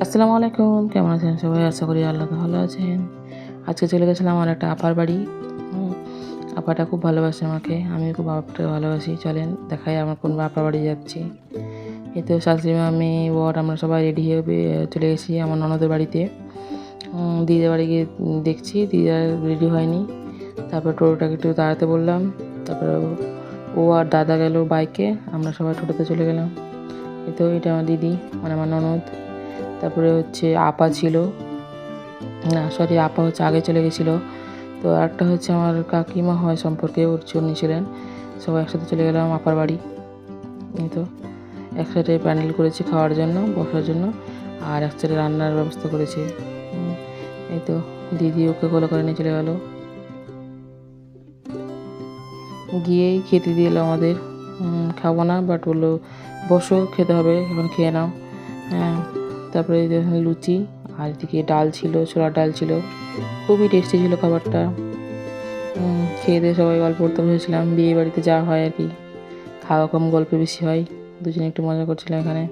আসসালামু আলাইকুম, কেমন আছেন সবাই? আশা করি আল্লাহ ভালো আছেন। আজকে চলে গেছিলাম আমার একটা আপার বাড়ি। হুম, আপাটা খুব ভালোবাসে আমাকে, আমিও খুব আপাটাকে ভালোবাসি। চলেন দেখাই আমার কোন আপার বাড়ি যাচ্ছি। এই তো শাশুড়ি মা, মেয়ে, বর আমরা সবাই রেডি হয়ে চলে গেছি আমার ননদের বাড়িতে। দিদির বাড়ি গিয়ে দেখছি দিদা রেডি হয়নি। তারপর টোটোটাকে একটু দাঁড়াতে বললাম। তারপরে ও আর দাদা গেল বাইকে, আমরা সবাই টোটোতে চলে গেলাম। এই তো এটা আমার দিদি, মানে আমার ননদ। তারপরে হচ্ছে আপা ছিল, না সরি আপা হচ্ছে আগে চলে গেছিলো। তো আরেকটা হচ্ছে আমার কাকিমা হয় সম্পর্কে, ওর উনি ছিলেন। সবাই একসাথে চলে গেলাম আপার বাড়ি। এই তো একসাথে প্যান্ডেল করেছে খাওয়ার জন্য, বসার জন্য, আর একসাথে রান্নার ব্যবস্থা করেছে। এই তো দিদি ওকে কোলে করে নিয়ে চলে গেল, গিয়েই খেতে দিল আমাদের। খাবো না, বাট বললো বসো খেতে হবে, এখন খেয়ে নাও। হ্যাঁ, তারপরে লুচি, আর এদিকে ডাল ছিল, ছোলার ডাল ছিল, খুবই টেস্টি ছিল খাবারটা। খেয়ে দিয়ে সবাই গল্প করতে বসেছিলাম, বিয়ে বাড়িতে যা হয় আর কি, খাওয়া কম গল্প বেশি হয়। দুজনে একটু মজা করছিলাম এখানে।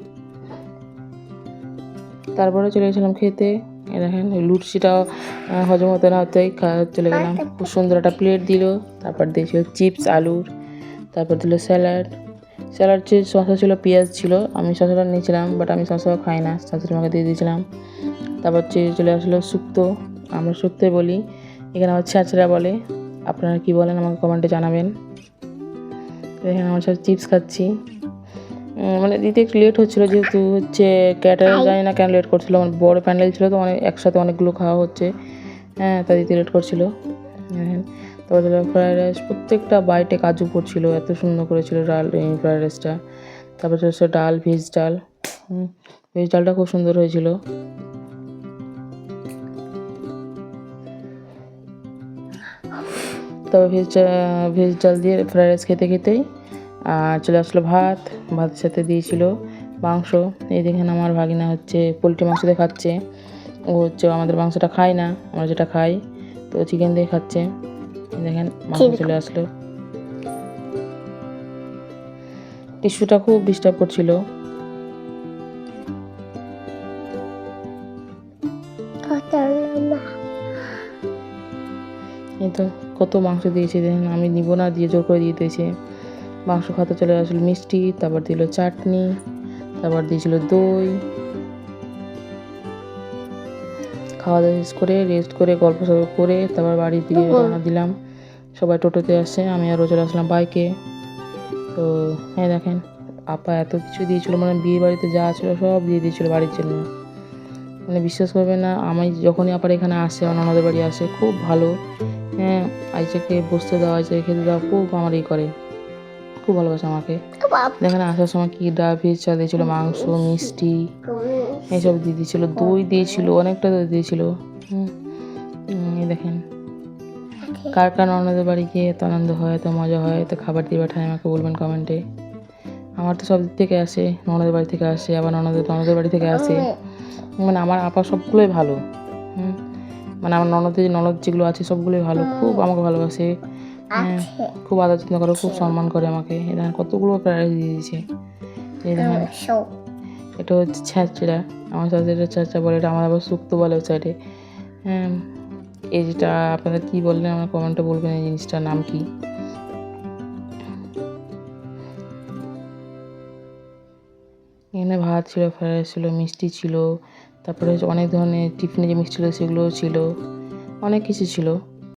তারপরে চলে গেছিলাম খেতে। দেখেন লুচিটাও হজম হতে না হতেই চলে গেলাম। খুব সুন্দর একটা প্লেট দিল, তারপর দিয়েছিল চিপস আলুর, তারপর দিল স্যালাড। স্যালাড শসা ছিল, পেঁয়াজ ছিল। আমি শসাটা নিয়েছিলাম, বাট আমি শসাও খাই না, শাশুড়ি মাকে দিয়ে দিয়েছিলাম। তারপর চলে আসলো শুক্তো, আমরা শুক্তোই বলি, এখানে আমার ছ্যাঁচড়া বলে। আপনারা কি বলেন আমাকে কমেন্টে জানাবেন। এখানে আমার সাথে চিপস খাচ্ছি। মানে দিতে একটু লেট হচ্ছিলো, যেহেতু হচ্ছে ক্যাটারার জানি না কেন লেট করছিলো, আমার বড় প্যান্ডেল ছিল তো, মানে একসাথে অনেকগুলো খাওয়া হচ্ছে। হ্যাঁ, তা দিতে লেট করছিলো। তারপর ফ্রায়েড রাইস, প্রত্যেকটা বাইটে কাজু পড়ছিল, এত সুন্দর করেছিল ডাল ফ্রায়েড রাইসটা। তারপর হচ্ছে ডাল, ভেজ ডাল। ভেজ ডালটা খুব সুন্দর হয়েছিল। তবে ভেজ ডাল দিয়ে ফ্রায়েড রাইস খেতে খেতেই চলে আসলো ভাতের সাথে দিয়েছিল মাংস। এই দেখেন আমার ভাগিনা হচ্ছে পোলট্রি মাংস দিয়ে খাচ্ছে। ও হচ্ছে আমাদের মাংসটা খায় না, আমরা যেটা খাই, তো চিকেন দিয়ে খাচ্ছে। দেখেন মাংস চলে আসলো। টিস্যুটা খুব ডিস্টার্ব করছিল। এই তো কত মাংস দিয়েছে দেখেন, আমি নিব না দিয়ে জোর করে দিয়ে দিয়েছে। মাংস খাতে চলে আসলো মিষ্টি, তারপর দিল চাটনি, তারপর দিয়েছিল দই। খাওয়া দাওয়া শেষ করে রেস্ট করে গল্প সল্প করে তারপর বাড়ির দিকে রওনা দিলাম। সবাই টোটোতে আসে, আমি আরও চলে আসলাম বাইকে। তো হ্যাঁ দেখেন আপা এত কিছু দিয়েছিলো, মানে বিয়ে বাড়িতে যা ছিল সব দিয়ে দিয়েছিলো বাড়ির জন্য। মানে বিশ্বাস করবে না, আমি যখনই আপার এখানে আসে, আমার ননদের বাড়ি আসে, খুব ভালো। হ্যাঁ, আইসাকে বসতে দেওয়া, আইসাকে খেতে দেওয়া, খুব আমার করে, খুব ভালোবাসে আমাকে। দেখেন আসার সময় কি ডাল, ভেজ চাল দিয়েছিলো, মাংস, মিষ্টি এইসব দিয়ে দিয়েছিলো, দই দিয়েছিল, অনেকটা দই দিয়েছিল। এই দেখেন কার কার ননদের বাড়ি গিয়ে এত আনন্দ হয়, এত মজা হয়, এত খাবার দিয়ে পাঠায় আমাকে বলবেন কমেন্টে। আমার তো সব দিক থেকে আসে, ননদের বাড়ি থেকে আসে, আবার ননদের বাড়ি থেকে আসে। মানে আমার আপা সবগুলোই ভালো। মানে আমার ননদ যেগুলো আছে সবগুলোই ভালো, খুব আমাকে ভালোবাসে। হ্যাঁ, খুব আদর যত্ন করে, খুব সম্মান করে আমাকে। এই দেখেন কতগুলো প্রাইজ দিয়ে দিয়েছে। এই দেখেন এটা হচ্ছে ছ্যাঁচড়া, আমার সাথে এটা ছ্যাঁচড়া বলে, এটা আমার আবার শুক্তো বলে ওই সাইডে। হ্যাঁ, এই যেটা আপনারা কী বললেন আমার কমেন্টে বলবেন, এই জিনিসটার নাম কি। এখানে ভাত ছিল, ফ্রাইড রাইস ছিল, মিষ্টি ছিল, তারপরে অনেক ধরনের টিফিনে যে মিষ্টি ছিল সেগুলোও ছিল, অনেক কিছু ছিল।